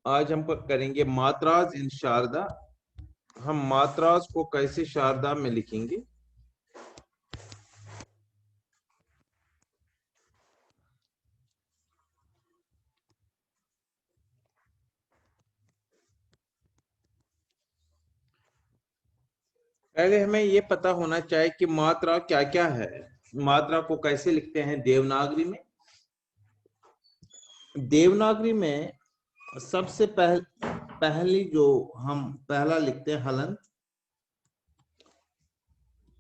आज हम करेंगे मात्राज इन शारदा। हम मात्राज को कैसे शारदा में लिखेंगे। पहले हमें ये पता होना चाहिए कि मात्रा क्या क्या है, मात्रा को कैसे लिखते हैं देवनागरी में। देवनागरी में सबसे पहली जो हम पहला लिखते हैं हलंत।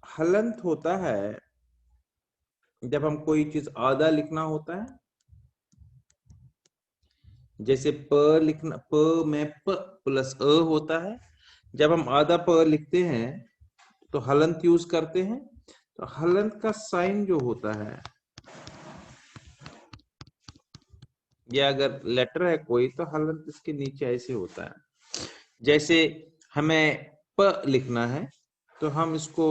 हलंत होता है जब हम कोई चीज आधा लिखना होता है, जैसे प लिखना, प में प प्लस अ होता है। जब हम आधा प लिखते हैं तो हलंत यूज करते हैं। तो हलंत का साइन जो होता है, या अगर लेटर है कोई तो हलंत इसके नीचे ऐसे होता है। जैसे हमें प लिखना है तो हम इसको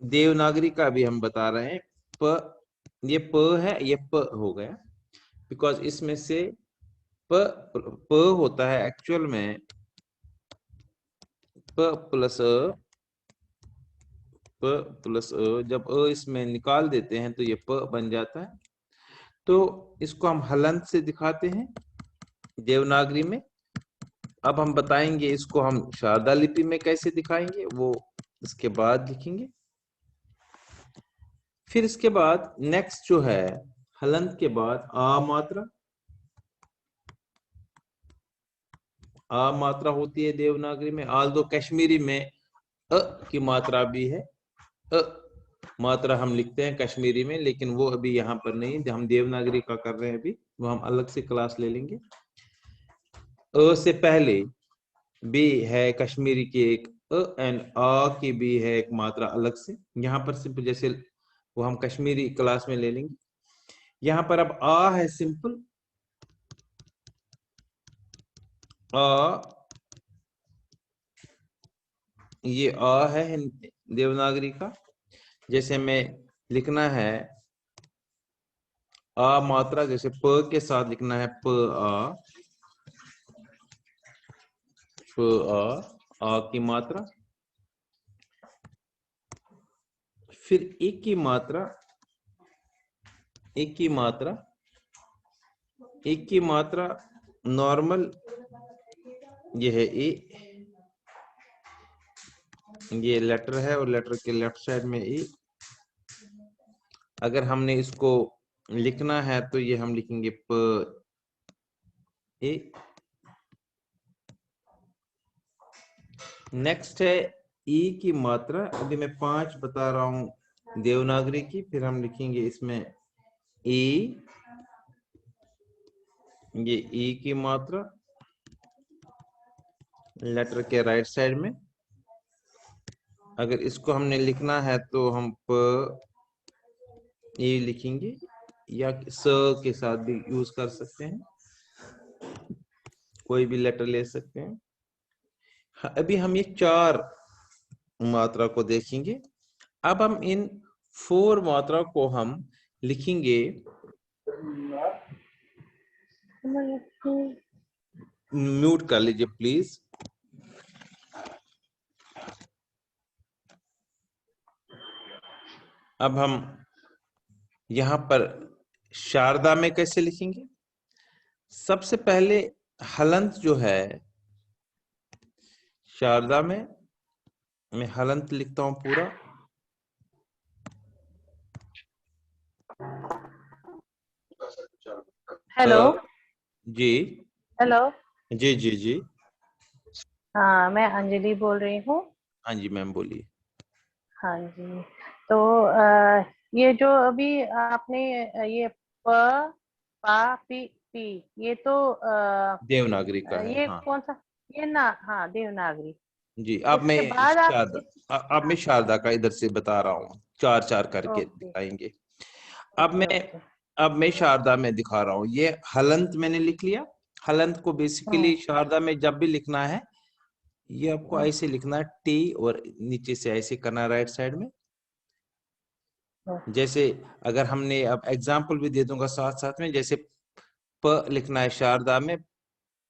देवनागरी का भी हम बता रहे हैं। प, ये प है, ये प हो गया, बिकॉज इसमें से प प होता है एक्चुअल में प प्लस अ, प प्लस अ। जब अ इसमें निकाल देते हैं तो ये प बन जाता है। तो इसको हम हलंत से दिखाते हैं देवनागरी में। अब हम बताएंगे इसको हम शारदा लिपि में कैसे दिखाएंगे, वो इसके बाद लिखेंगे। फिर इसके बाद नेक्स्ट जो है हलंत के बाद आ मात्रा। आ मात्रा होती है देवनागरी में, आल्दो कश्मीरी में अ की मात्रा भी है। अ मात्रा हम लिखते हैं कश्मीरी में, लेकिन वो अभी यहाँ पर नहीं, हम देवनागरी का कर रहे हैं अभी, वो हम अलग से क्लास ले लेंगे। अ से पहले भी है कश्मीरी की एक अ, एंड आ की भी है एक मात्रा अलग से। यहाँ पर सिर्फ जैसे वो हम कश्मीरी क्लास में ले लेंगे। यहाँ पर अब आ है सिंपल आ, ये आ है देवनागरी का। जैसे हमें लिखना है आ मात्रा, जैसे प के साथ लिखना है प आ, प आ की मात्रा। फिर एक की मात्रा, एक की मात्रा, एक की मात्रा नॉर्मल, ये है ए, ये लेटर है और लेटर के लेफ्ट साइड में ए। अगर हमने इसको लिखना है तो ये हम लिखेंगे प ए। नेक्स्ट है ई की मात्रा। अभी मैं 5 बता रहा हूं देवनागरी की, फिर हम लिखेंगे इसमें ई, ये ई की मात्रा लेटर के राइट साइड में। अगर इसको हमने लिखना है तो हम प ए लिखेंगे, या स के साथ भी यूज कर सकते हैं, कोई भी लेटर ले सकते हैं। हाँ, अभी हम ये 4 मात्रा को देखेंगे। अब हम इन 4 मात्रा को हम लिखेंगे। म्यूट कर लीजिए प्लीज। अब हम यहाँ पर शारदा में कैसे लिखेंगे। सबसे पहले हलंत जो है शारदा में, मैं हलंत लिखता हूं पूरा। हेलो। जी हेलो। जी जी जी। हाँ, मैं अंजलि बोल रही हूँ। हाँ जी मैम बोलिए। हाँ जी। तो ये जो अभी आपने ये प पा पी पी, ये तो देवनागरी का है ये हाँ। कौन सा, ये ना, हाँ, देवनागरी। जी अब मैं इसके बाद आप शारदा, अब मैं शारदा का इधर से बता रहा हूँ, 4 4 करके ओके दिखाएंगे। अब ओके मैं ओके। अब मैं शारदा में दिखा रहा हूँ। ये हलंत मैंने लिख लिया। हलंत को बेसिकली हम्म शारदा में जब भी लिखना है, ये आपको हम्म ऐसे लिखना है टी, और नीचे से ऐसे करना है राइट साइड में। हम्म जैसे अगर हमने, अब एग्जाम्पल भी दे दूंगा साथ साथ में, जैसे प लिखना है शारदा में,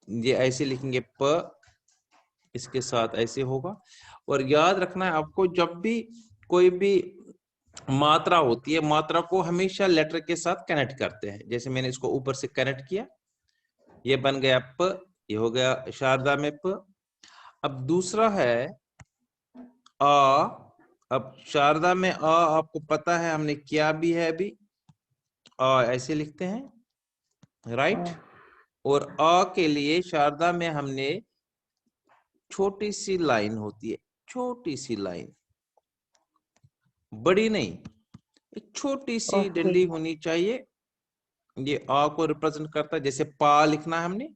ये ऐसे लिखेंगे प, इसके साथ ऐसे होगा। और याद रखना है आपको, जब भी कोई भी मात्रा होती है, मात्रा को हमेशा लेटर के साथ कनेक्ट करते हैं। जैसे मैंने इसको ऊपर से कनेक्ट किया, ये बन गया प, ये हो गया शारदा में प। अब दूसरा है आ। अब शारदा में आ आपको पता है हमने किया भी है अभी, आ ऐसे लिखते हैं, राइट। और आ के लिए शारदा में हमने छोटी सी लाइन होती है, छोटी सी लाइन, बड़ी नहीं, एक छोटी सी ओके। डंडी होनी चाहिए। ये आ को रिप्रेजेंट करता है। जैसे पा लिखना है हमने,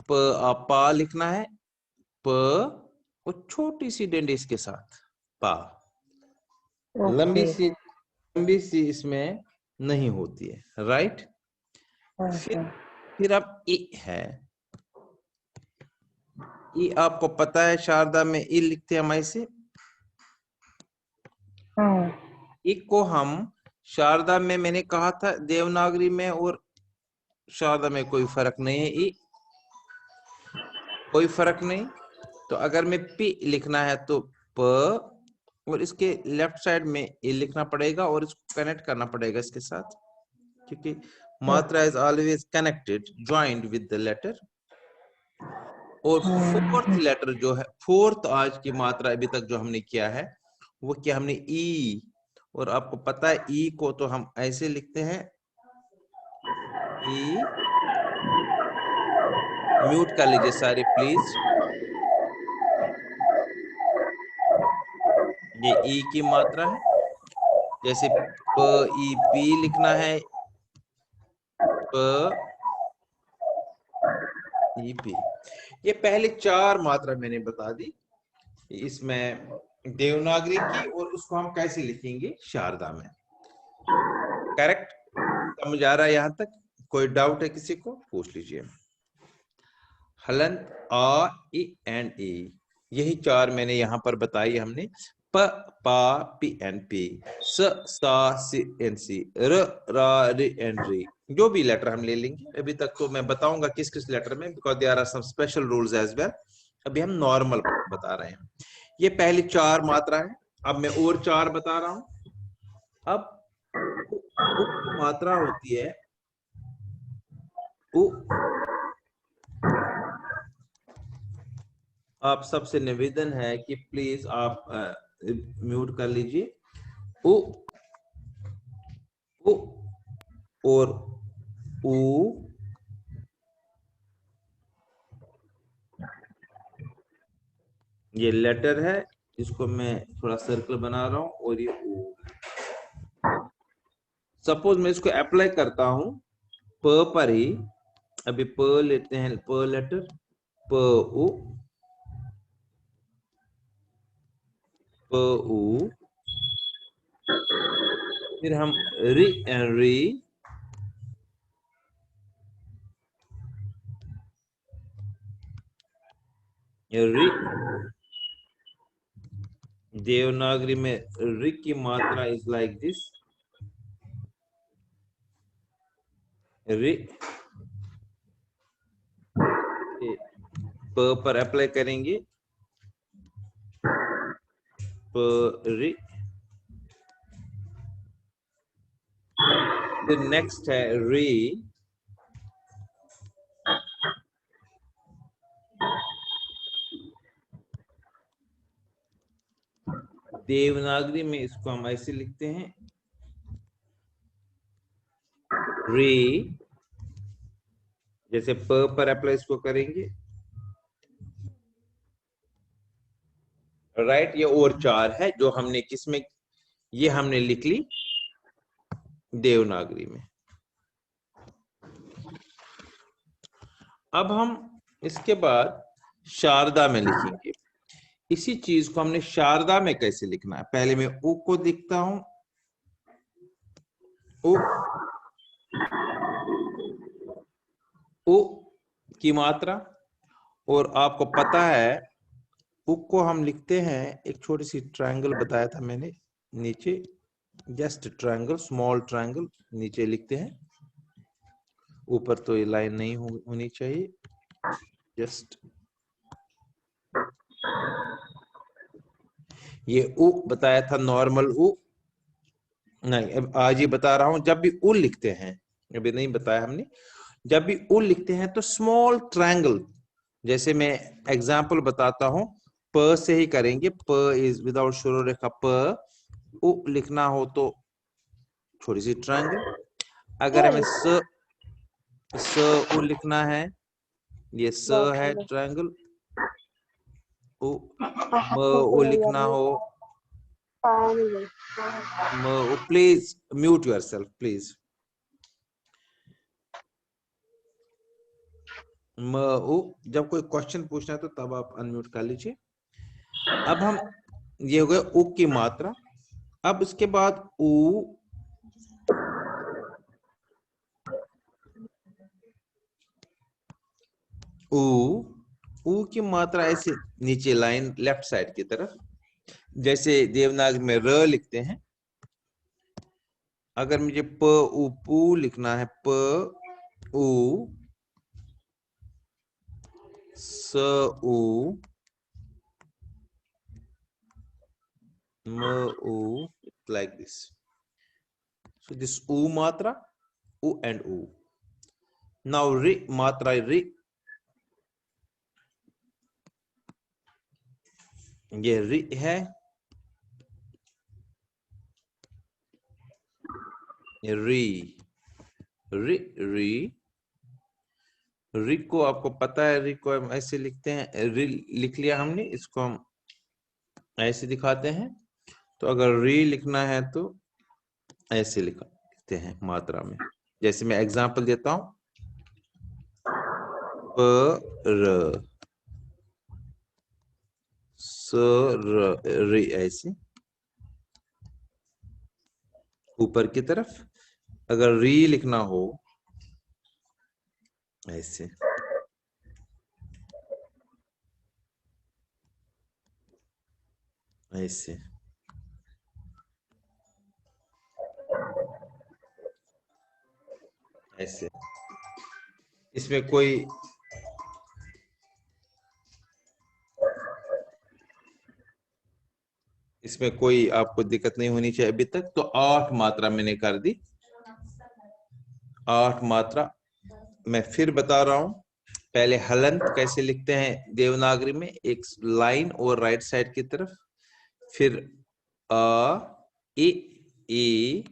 पा लिखना है, प और छोटी सी डंडी इसके साथ, पा। ओके। लंबी सी इसमें नहीं होती है, राइट। फिर अब ई है। ई आपको पता है शारदा में ई लिखते हैं हम ऐसे। ई को हम शारदा में, मैंने कहा था देवनागरी में और शारदा में कोई फर्क नहीं है, ई कोई फर्क नहीं। तो अगर मैं पी लिखना है तो प, और इसके लेफ्ट साइड में ए लिखना पड़ेगा और इसको कनेक्ट करना पड़ेगा इसके साथ, क्योंकि मात्रा is always connected joint with the letter. और फोर्थ लेटर जो है, फोर्थ आज की मात्रा अभी तक जो हमने किया है वो क्या, हमने ई। और आपको पता है ई को तो हम ऐसे लिखते हैं, ई। म्यूट कर लीजिए सारे प्लीज। ये ई की मात्रा है। जैसे प ई पी लिखना है, प ई पी। ये पहले 4 मात्रा मैंने बता दी इसमें देवनागरी की, और उसको हम कैसे लिखेंगे शारदा में। करेक्ट, समझ आ रहा है यहाँ तक? कोई डाउट है किसी को, पूछ लीजिए। हलंत, आ, ई एंड ई, यही 4 मैंने यहाँ पर बताई हमने। प, पा, पी एंड पी, स, सा, सी एंड सी, र, रा, री एंड री। जो भी लेटर हम ले लेंगे, अभी तक तो मैं बताऊंगा किस किस लेटर में, because there are some special rules as well. अभी हम नॉर्मल बता रहे हैं। ये पहली 4 मात्रा है। अब मैं और 4 बता रहा हूं। अब उ मात्रा होती है, उ। आप सबसे निवेदन है कि प्लीज आप म्यूट कर लीजिए। उ, उ और उ, ये लेटर है, इसको मैं थोड़ा सर्कल बना रहा हूं, और ये उ। सपोज मैं इसको अप्लाई करता हूं प पर ही। अभी प लेते हैं, प लेटर, प उ, प उ। फिर हम री एंड री, री। देवनागरी में री की मात्रा इज लाइक दिस, री। प पर अप्लाई करेंगे, प री। फिर नेक्स्ट है री, देवनागरी में इसको हम ऐसे लिखते हैं, री। जैसे प पर अप्लाई इसको करेंगे, राइट। ये और 4 है जो हमने किसमें, ये हमने लिख ली देवनागरी में। अब हम इसके बाद शारदा में लिखेंगे। इसी चीज को हमने शारदा में कैसे लिखना है, पहले मैं उ को लिखता हूं, उ, उ की मात्रा। और आपको पता है उ को हम लिखते हैं, एक छोटी सी ट्रायंगल बताया था मैंने नीचे, जस्ट ट्रायंगल, स्मॉल ट्रायंगल नीचे लिखते हैं। ऊपर तो ये लाइन नहीं होनी चाहिए, जस्ट ये उ बताया था नॉर्मल उ, नहीं अब आज ये बता रहा हूं। जब भी उ लिखते हैं, अभी नहीं बताया हमने, जब भी उ लिखते हैं तो स्मॉल ट्रायंगल, जैसे मैं एग्जांपल बताता हूं, प से ही करेंगे। प इज विदाउट शुरू रेखा प, उ लिखना हो तो छोटी सी ट्रायंगल। अगर हमें स उ लिखना है, ये स है ट्रायंगल। उ म उ लिखना हो, म उ, प्लीज म्यूट योरसेल्फ प्लीज। म उ, जब कोई क्वेश्चन पूछना है तो तब आप अनम्यूट कर लीजिए। अब हम, ये हो गया उ की मात्रा। अब इसके बाद उ, उ, उ की मात्रा ऐसे नीचे लाइन लेफ्ट साइड की तरफ, जैसे देवनागरी में र लिखते हैं। अगर मुझे प उ पू लिखना है, प उ स उ म उ, like this. So this u matra, u and u. Now ri matra ri, ये रि है, ये री, रि री, रि को आपको पता है, रि को हम ऐसे लिखते हैं, रि लिख लिया हमने, इसको हम ऐसे दिखाते हैं। तो अगर री लिखना है तो ऐसे लिखते हैं मात्रा में। जैसे मैं एग्जांपल देता हूं, प र स र रि, ऐसे ऊपर की तरफ। अगर री लिखना हो ऐसे, ऐसे, ऐसे। इसमें कोई आपको दिक्कत नहीं होनी चाहिए अभी तक। तो 8 मात्रा मैंने कर दी, 8 मात्रा। मैं फिर बता रहा हूं, पहले हलंत कैसे लिखते हैं देवनागरी में, एक लाइन और राइट साइड की तरफ, फिर अ ए, ए,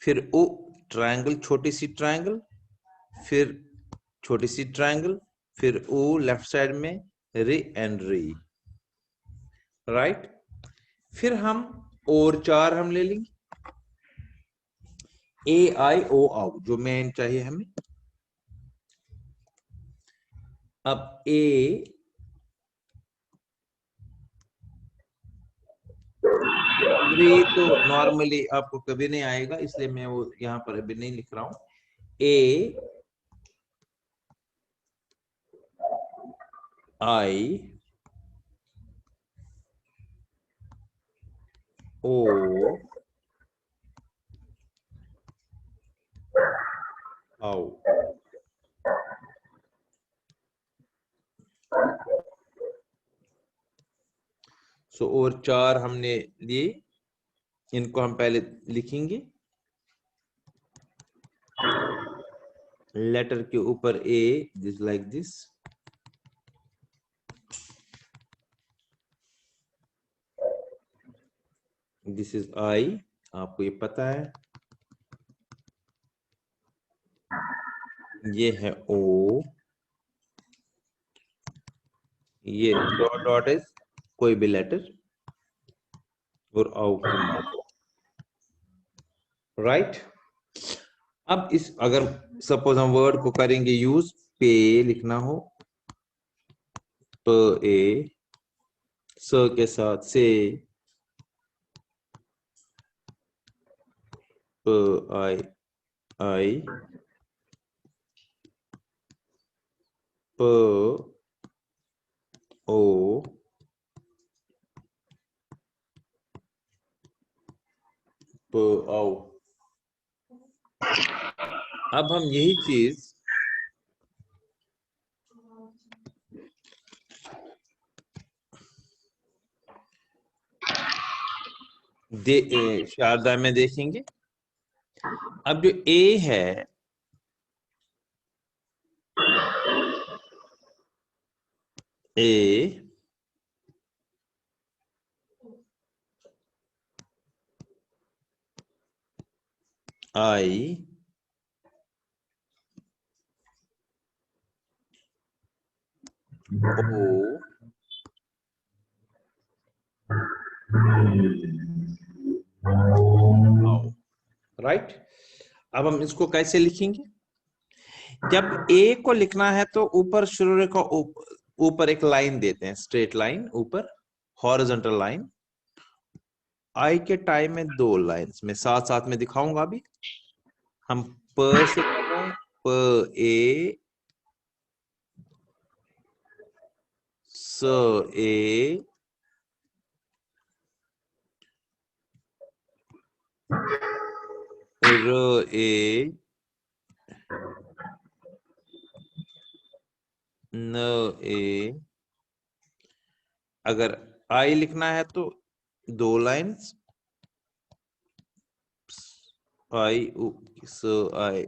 फिर ओ ट्रायंगल, छोटी सी ट्रायंगल, फिर छोटी सी ट्रायंगल, फिर ओ लेफ्ट साइड में, रे एंड री, राइट। फिर हम और 4 हम ले लेंगे, ए आई ओ आओ, जो मेन चाहिए हमें। अब ए, री तो नॉर्मली आपको कभी नहीं आएगा, इसलिए मैं वो यहां पर अभी नहीं लिख रहा हूं। ए आई ओ आओ। सो और 4 हमने लिए, इनको हम पहले लिखेंगे। लेटर के ऊपर A, this like this, this is I, आपको ये पता है। ये है ओ, ये डॉट डॉट इज कोई भी लेटर, और आओ की मात्रा, राइट। अब इस, अगर सपोज हम वर्ड को करेंगे यूज, पे लिखना हो, प ए, स के साथ से, प आई आई, प ओ, प आओ। अब हम यही चीज शारदा में देखेंगे। अब जो ए है, ए आई ओ, राइट। अब हम इसको कैसे लिखेंगे? जब ए को लिखना है तो ऊपर शुरू रेखा ऊपर एक लाइन देते हैं, स्ट्रेट लाइन ऊपर, हॉरिजॉन्टल लाइन। आई के टाइम में 2 लाइंस में साथ साथ में दिखाऊंगा। अभी हम प से कर रहे हैं, प ए, स ए, र ए, न ए। अगर आई लिखना है तो 2 लाइंस, आई स आई,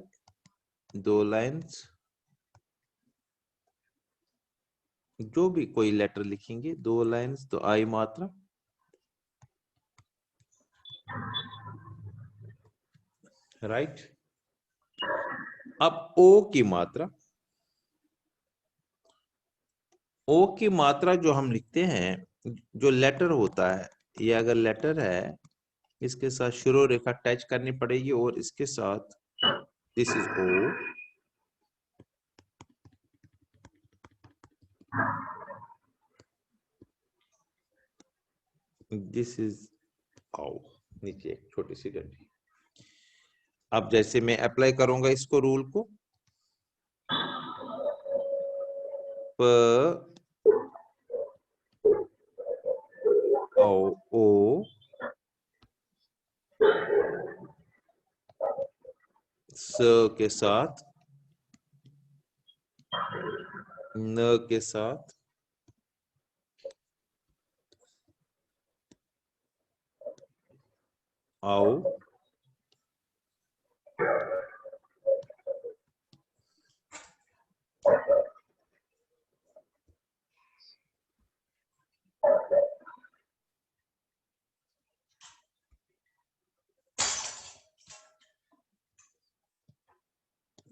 2 लाइंस। जो भी कोई लेटर लिखेंगे 2 लाइंस, तो आई मात्रा, राइट। अब ओ की मात्रा, ओ की मात्रा जो हम लिखते हैं, जो लेटर होता है, ये अगर लेटर है, इसके साथ शुरू रेखा टच करनी पड़ेगी और इसके साथ this is O, this is आओ, नीचे एक छोटी सी डंडी। अब जैसे मैं अप्लाई करूंगा इसको, रूल को, प ओ स के साथ, न के साथ, आओ,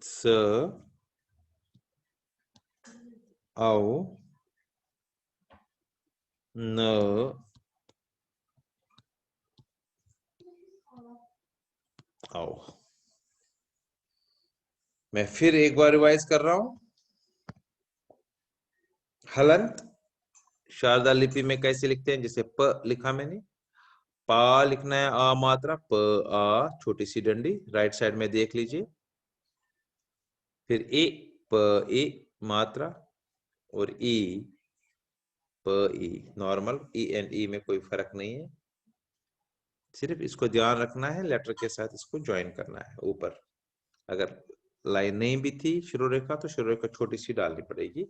स, आओ, न, आओ। मैं फिर एक बार रिवाइज कर रहा हूं। हलंत शारदा लिपि में कैसे लिखते हैं? जैसे प लिखा मैंने, पा लिखना है आ मात्रा, प आ, छोटी सी डंडी, राइट साइड में देख लीजिए। फिर ए, प ए मात्रा, और ई, प ई नॉर्मल, ई एंड ई में कोई फर्क नहीं है। सिर्फ इसको ध्यान रखना है, लेटर के साथ इसको ज्वाइन करना है ऊपर। अगर लाइन नहीं भी थी शुरू रेखा, तो शुरू रेखा छोटी सी डालनी पड़ेगी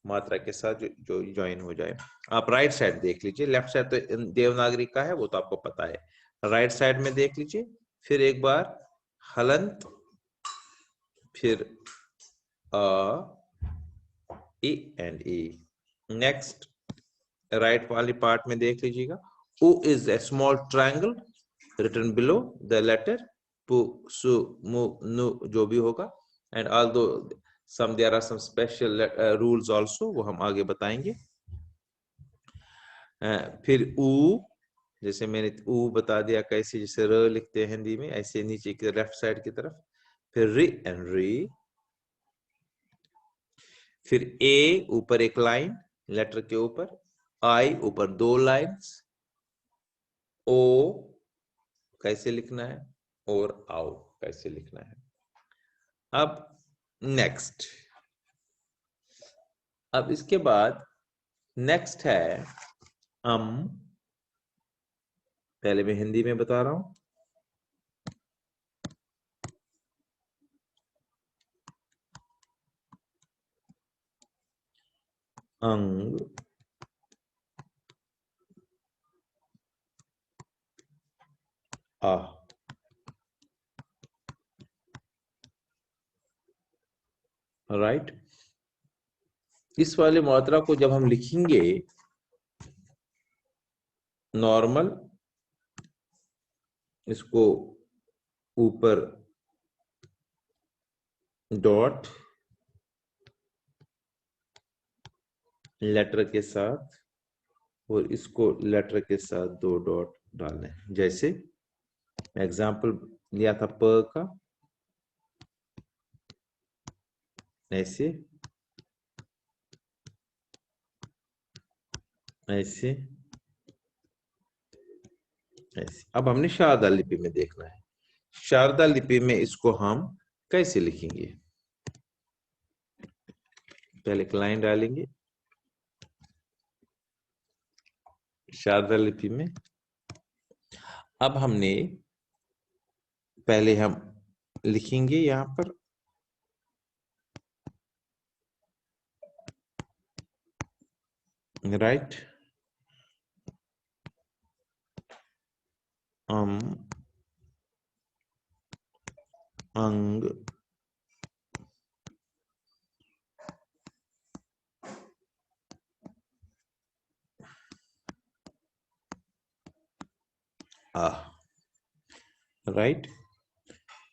मात्रा के साथ, जो ज्वाइन हो जाए। आप राइट साइड देख लीजिए, लेफ्ट साइड तो देवनागरी का है, वो तो आपको पता है। राइट साइड में देख लीजिए फिर एक बार, हलंत, फिर अ, E and E. Next right वाली पार्ट में देख लीजिएगा, O is a small triangle written below the letter pu, su, mu, nu, जो भी होगा। and although there are some special rules also, वो हम आगे बताएंगे। फिर ऊ, जैसे मैंने ऊ बता दिया कैसे, जैसे र लिखते हैं हिंदी में, ऐसे नीचे की लेफ्ट साइड की तरफ। फिर री एंड री। फिर ए ऊपर एक लाइन लेटर के ऊपर, आई ऊपर 2 लाइन्स, ओ कैसे लिखना है, और आओ कैसे लिखना है। अब नेक्स्ट, अब इसके बाद नेक्स्ट है पहले मैं हिंदी में बता रहा हूं। अंग, आ। राइट। इस वाले मात्रा को जब हम लिखेंगे नॉर्मल, इसको ऊपर डॉट लेटर के साथ और इसको लेटर के साथ 2 डॉट डालने, जैसे एग्जाम्पल लिया था प का, ऐसे ऐसे ऐसे। अब हमने शारदा लिपि में देखना है, शारदा लिपि में इसको हम कैसे लिखेंगे। पहले एक लाइन डालेंगे शारदा लिपि में। अब हमने पहले हम लिखेंगे यहां पर राइट, अंग, आ। राइट।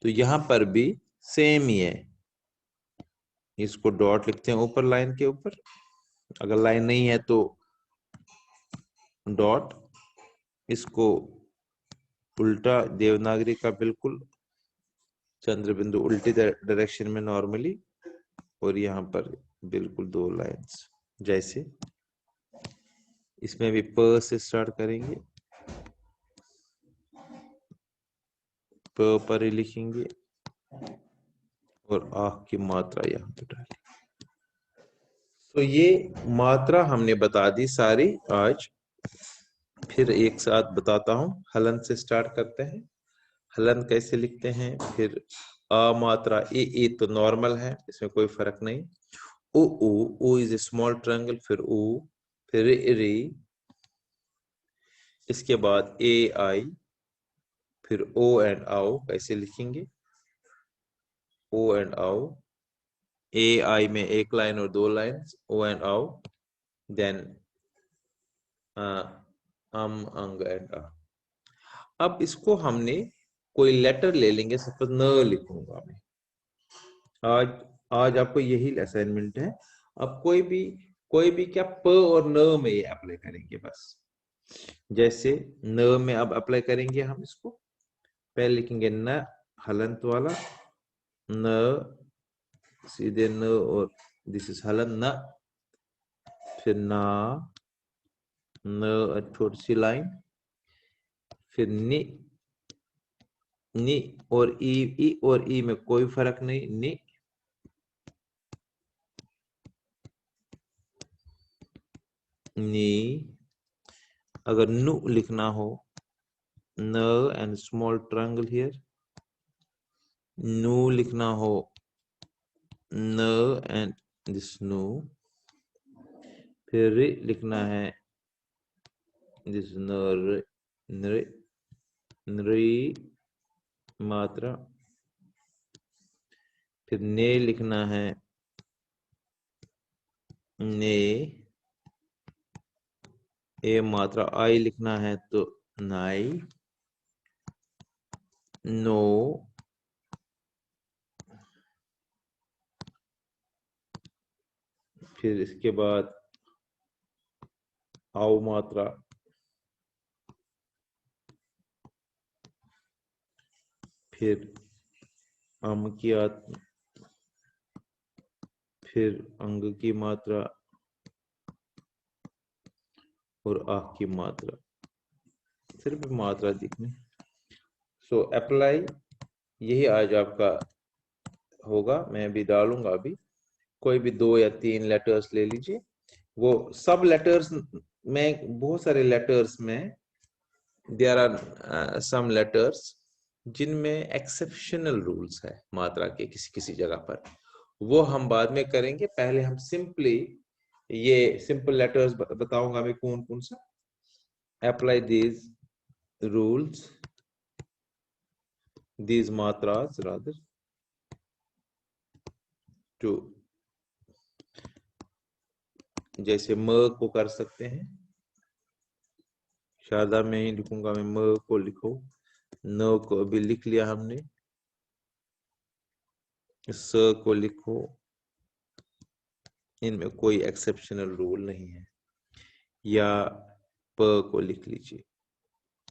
तो यहां पर भी सेम ही है, इसको डॉट लिखते हैं ऊपर लाइन के ऊपर, अगर लाइन नहीं है तो डॉट, इसको उल्टा देवनागरी का बिल्कुल चंद्र बिंदु उल्टी डायरेक्शन में नॉर्मली, और यहाँ पर बिल्कुल 2 लाइंस, जैसे इसमें भी प से स्टार्ट करेंगे, प पर ही लिखेंगे और आँख की मात्रा यहाँ पे डालेंगे। तो ये मात्रा हमने बता दी सारी आज। फिर एक साथ बताता हूँ, हलन से स्टार्ट करते हैं। हलन कैसे लिखते हैं, फिर अ मात्रा ए तो नॉर्मल है, इसमें कोई फर्क नहीं। O is a small triangle, फिर ओ, फिर रे, इसके बाद ए आई, फिर ओ एंड आओ कैसे लिखेंगे, ओ एंड आओ, ए आई में 1 लाइन और 2 लाइन, ओ एंड आओ, देन अंग एंड आ। अब इसको हमने कोई लेटर ले लेंगे, सपोज न लिखूंगा मैं आज, आज आपको यही असाइनमेंट है। अब कोई भी क्या प और न में ये अप्लाई करेंगे बस, जैसे न में अब अप्लाई करेंगे हम इसको, पहले लिखेंगे न हलंत वाला, न सीधे न, और दिस इज हलन न, फिर ना, न छोटी सी लाइन, फिर नि और ई और ई में कोई फर्क नहीं, नी। अगर नु लिखना हो, न एंड स्मॉल ट्रायंगल हियर, नु लिखना हो, न एंड दिस नु, फिर रि लिखना है, दिस नर, नृ मात्रा, फिर ने लिखना है, ने, ए मात्रा, आई लिखना है तो नाई, नो, फिर इसके बाद आओ मात्रा, फिर अम की फिर अंग की मात्रा और आँख की मात्रा, सिर्फ मात्रा दिखने। सो अप्लाई, यही आज आपका होगा। मैं भी डालूंगा, अभी कोई भी 2 या 3 लेटर्स ले लीजिए। वो सब लेटर्स में, बहुत सारे लेटर्स में देयर आर सम लेटर्स जिनमें एक्सेप्शनल रूल्स है मात्रा के किसी किसी जगह पर, वो हम बाद में करेंगे। पहले हम सिंपली ये सिंपल लेटर्स बताऊंगा मैं कौन कौन सा। Apply these rules, these matras rather to, जैसे म को कर सकते हैं, शादा में ही लिखूंगा मैं, म को लिखो, न को अभी लिख लिया हमने, स को लिखो, इनमें कोई एक्सेप्शनल रूल नहीं है, या प को लिख लीजिए।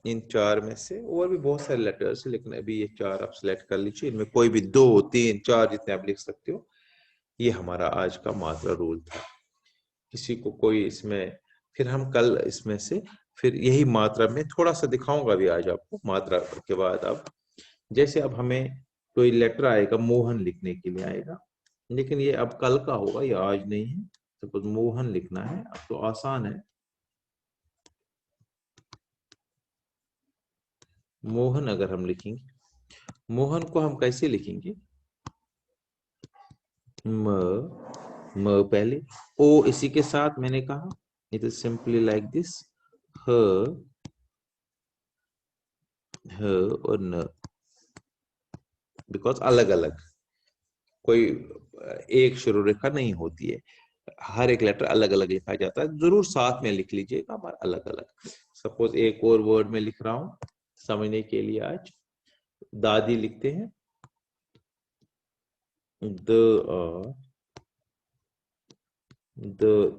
इन चार में से और भी बहुत सारे लेटर्स हैं, लेकिन अभी ये चार आप सिलेक्ट कर लीजिए, इनमें कोई भी 2, 3, 4 जितने आप लिख सकते हो। ये हमारा आज का मात्रा रूल था। किसी को कोई इसमें, फिर हम कल इसमें से फिर यही मात्रा में थोड़ा सा दिखाऊंगा भी आज आपको मात्रा के बाद। अब जैसे अब हमें कोई लेटर आएगा मोहन लिखने के लिए आएगा, लेकिन ये अब कल का होगा, ये आज नहीं है। सपोज मोहन लिखना है, अब तो आसान है। मोहन अगर हम लिखेंगे, मोहन को हम कैसे लिखेंगे, म पहले, ओ इसी के साथ मैंने कहा, it is simply like this, ह और न, बिकॉज अलग अलग, कोई एक शुरू रेखा नहीं होती है, हर एक लेटर अलग अलग लिखा जाता है। जरूर साथ में लिख लीजिएगा पर अलग अलग। सपोज एक और वर्ड में लिख रहा हूं समझने के लिए, आज दादी लिखते हैं, द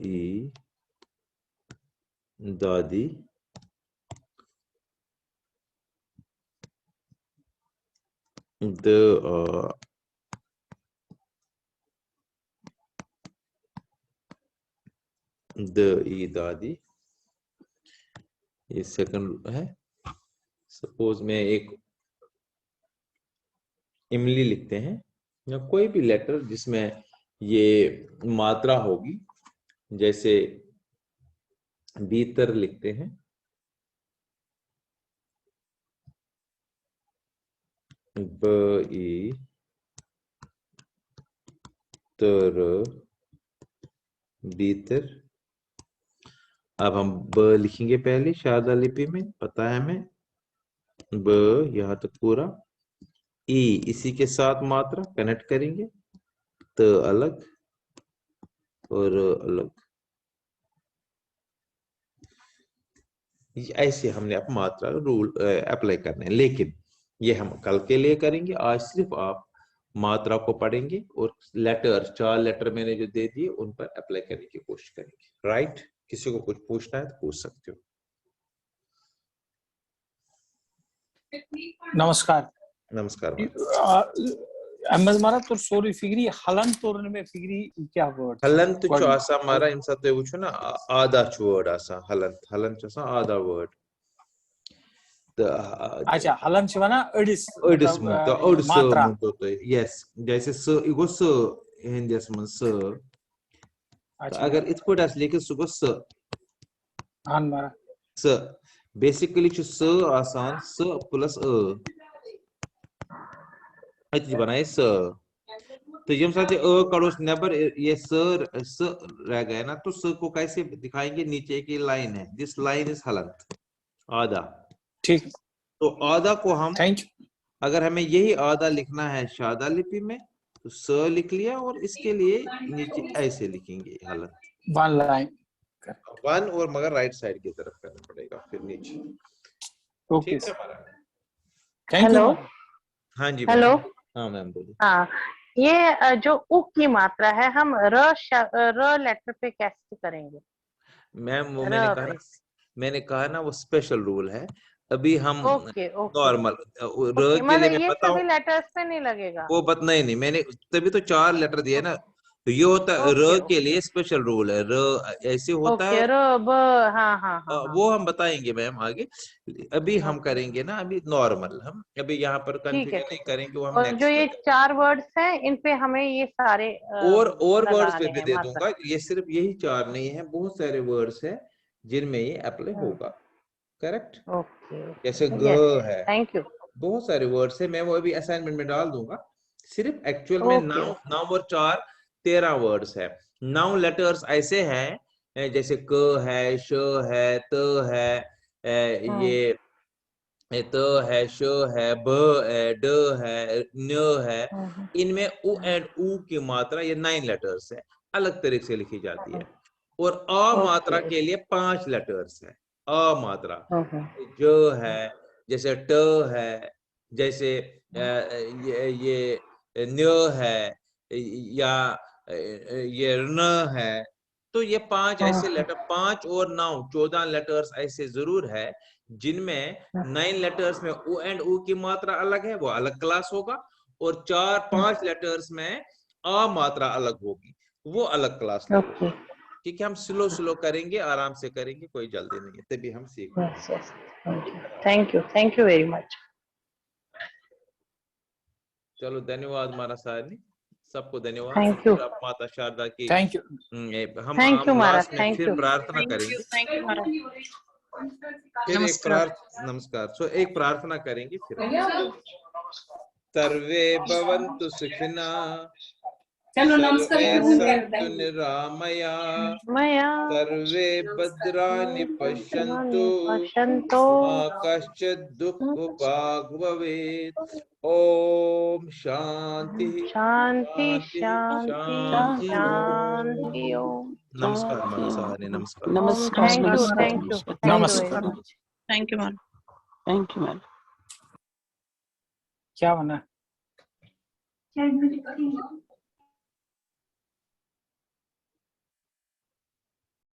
ई दादी, द ई दादी, ये सेकंड है। सपोज में एक इमली लिखते हैं, या कोई भी लेटर जिसमें ये मात्रा होगी, जैसे भीतर लिखते हैं, ब ई तर, भीतर। अब हम ब लिखेंगे पहले शारदा लिपि में, पता है हमें, ब यहां तक पूरा, ई इसी के साथ मात्रा कनेक्ट करेंगे, त अलग और अलग, ऐसे हमने अब मात्रा रूल अप्लाई करने हैं। लेकिन ये हम कल के लिए करेंगे, आज सिर्फ आप मात्रा को पढ़ेंगे और लेटर, 4 लेटर मैंने जो दे दिए उन पर अप्लाई करने की कोशिश करेंगे। राइट? किसी को कुछ पूछना है तो पूछ सकते हो। नमस्कार। नमस्कार। अहमद मारा तो सोरी फिगरी हलन तोरन में फिगरी क्या वर्ड हलन तो चासा मारा इंसा तो वो ना आधा वर्ड आसा, हलन हलन चासा आधा वर्ड। अच्छा हलन शिवाना अडिस अडिस मुद्दा अडिस मात्रा मुद्दा तो यस, जैसे स इगो स हिंदी में स, तो अगर इत पट आस लेकिन सुगो स हां मारा स बेसिकली च स आसान स प्लस अ अति बनाए स, तो जब साथ अ कड़ोस नेबर ये स रह गया ना, तो स को कैसे दिखाएंगे, नीचे की लाइन है, दिस लाइन इज हलंत आधा। ठीक, तो आधा को हम, थैंक यू। अगर हमें यही आधा लिखना है शादा लिपि में तो स लिख लिया, और इसके लिए नीचे ऐसे लिखेंगे हलंत, वन लाइन वन, और मगर राइट साइड की तरफ करना पड़ेगा फिर नीचे। ओके, ठीक है हमारा, थैंक यू। हाँ जी हेलो। हाँ मैम बोलिए। हाँ, ये जो उ की मात्रा है हम र लेटर पे कैसे करेंगे? मैम वो र मैंने कहा ना वो स्पेशल रूल है। अभी हम ओके ओके नॉर्मल र ओके, के लिए मतलब मैं ये बताऊं, सभी लेटर्स पे नहीं लगेगा? वो नहीं मैंने तभी तो 4 लेटर दिए ना, तो ये होता है ओके र के ओके लिए स्पेशल रूल है, र ऐसे होता है। ओके, र ब, हाँ हाँ हाँ हाँ, वो हम बताएंगे मैम आगे, अभी हम ओके करेंगे ना अभी नॉर्मल, हम अभी यहाँ पर ठीक है कंफ्यूजन नहीं ठीक है। करेंगे, वो हम और जो नेक्स्ट ये में करेंगे। 4 वर्ड्स हैं इन पे हमें ये सारे और वर्ड्स पे लगाने भी हैं दे मात्रा? दूंगा, ये सिर्फ यही 4 नहीं है, बहुत सारे वर्ड्स है जिनमें ये अप्लाई होगा। करेक्ट? ओके जैसे ओके, ग यस है, थैंक यू। बहुत सारे वर्ड्स है, मैं वो अभी असाइनमेंट में डाल दूंगा। सिर्फ एक्चुअल में ओके नाम नाम और 4 13 वर्ड्स है, नाउन लेटर्स ऐसे हैं जैसे क है, श है, त है, ये त है, श है, ब है, ड है, न है। इनमें उ एंड ऊ की मात्रा ये 9 लेटर्स है, अलग तरीके से लिखी जाती है। और अ मात्रा के लिए 5 लेटर्स है। अ मात्रा जो है, जैसे ट है, जैसे ये न्य है, या ये न है। तो ये 5 ऐसे लेटर, 5 और 9 14 लेटर्स ऐसे जरूर है जिनमें 9 लेटर्स में ओ एंड ऊ की मात्रा अलग है, वो अलग क्लास होगा। और 4-5 लेटर्स में अ मात्रा अलग होगी, वो अलग क्लास लगेगी। ठीक है, हम स्लो करेंगे, आराम से करेंगे, कोई जल्दी नहीं है, तभी हम सीख थैंक यू वेरी मच। चलो, धन्यवाद मारा साहनी, सबको धन्यवाद। थैंक यू, फिर आप माता शारदा की थैंक यू। हम महाराज, लास्ट में थैंक फिर यू, प्रार्थना करेंगे। थैंक यू महाराज। फिर एक नमस्कार। नमस्कार। सो एक प्रार्थना करेंगे, फिर सर्वे भवन्तु सुखिना, चलो सर्वे नमस्कार। सन्तु निरामया, मया सर्वे भद्राणि पश्यन्तु, पश्यन्तु मा कश्चित् दुःखभाग् भवेत्। ओम शांति शांति शांति शांति शांति शांति ओम। ओम। नमस्कार माता साहनी, नमस्कार। नमस्कार। थैंक यू, नमस्कार। थैंक यू, नमस्कार। Thank you ma'am. Thank you ma'am. क्या बना?